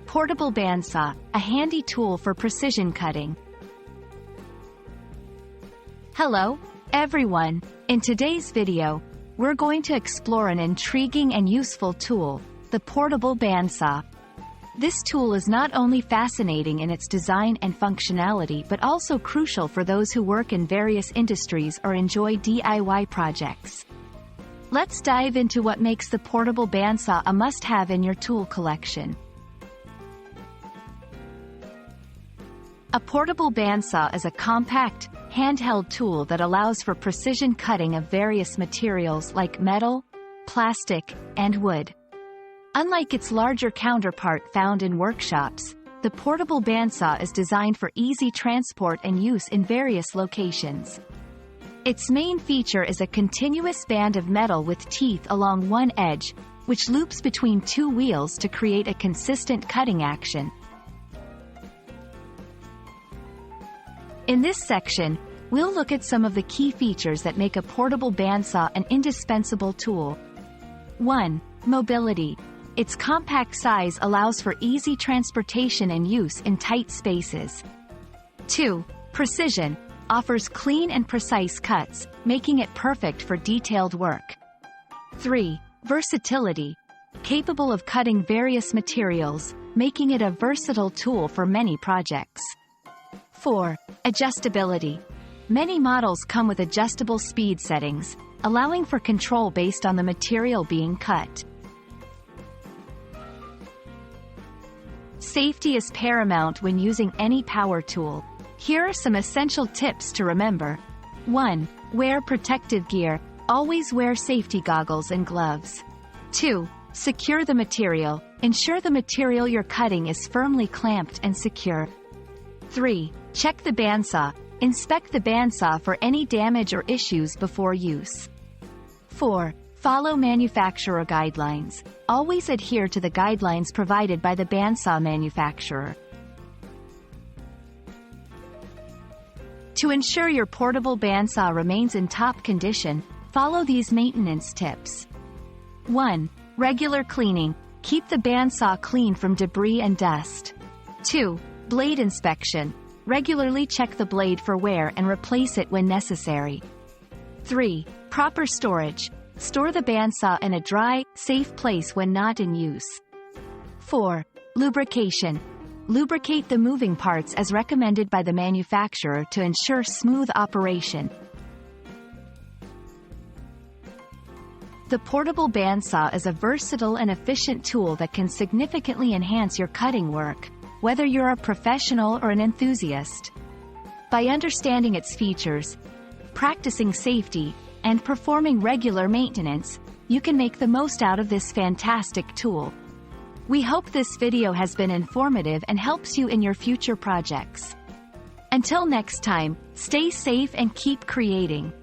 Portable bandsaw, a handy tool for precision cutting. Hello, everyone. In today's video, we're going to explore an intriguing and useful tool, the portable bandsaw. This tool is not only fascinating in its design and functionality but also crucial for those who work in various industries or enjoy DIY projects. Let's dive into what makes the portable bandsaw a must-have in your tool collection. A portable bandsaw is a compact, handheld tool that allows for precision cutting of various materials like metal, plastic, and wood. Unlike its larger counterpart found in workshops, the portable bandsaw is designed for easy transport and use in various locations. Its main feature is a continuous band of metal with teeth along one edge, which loops between two wheels to create a consistent cutting action. In this section, we'll look at some of the key features that make a portable bandsaw an indispensable tool. 1. Mobility. Its compact size allows for easy transportation and use in tight spaces. 2. Precision. Offers clean and precise cuts, making it perfect for detailed work. 3. Versatility. Capable of cutting various materials, making it a versatile tool for many projects. 4. Adjustability. Many models come with adjustable speed settings, allowing for control based on the material being cut. Safety is paramount when using any power tool. Here are some essential tips to remember. 1. Wear protective gear. Always wear safety goggles and gloves. 2. Secure the material. Ensure the material you're cutting is firmly clamped and secure. 3. Check the bandsaw. Inspect the bandsaw for any damage or issues before use. 4. Follow manufacturer guidelines. Always adhere to the guidelines provided by the bandsaw manufacturer. To ensure your portable bandsaw remains in top condition, follow these maintenance tips. 1. Regular cleaning. Keep the bandsaw clean from debris and dust. 2. Blade inspection. Regularly check the blade for wear and replace it when necessary. 3. Proper storage. Store the bandsaw in a dry, safe place when not in use. 4. Lubrication. Lubricate the moving parts as recommended by the manufacturer to ensure smooth operation. The portable bandsaw is a versatile and efficient tool that can significantly enhance your cutting work, whether you're a professional or an enthusiast. By understanding its features, practicing safety, and performing regular maintenance, you can make the most out of this fantastic tool. We hope this video has been informative and helps you in your future projects. Until next time, stay safe and keep creating.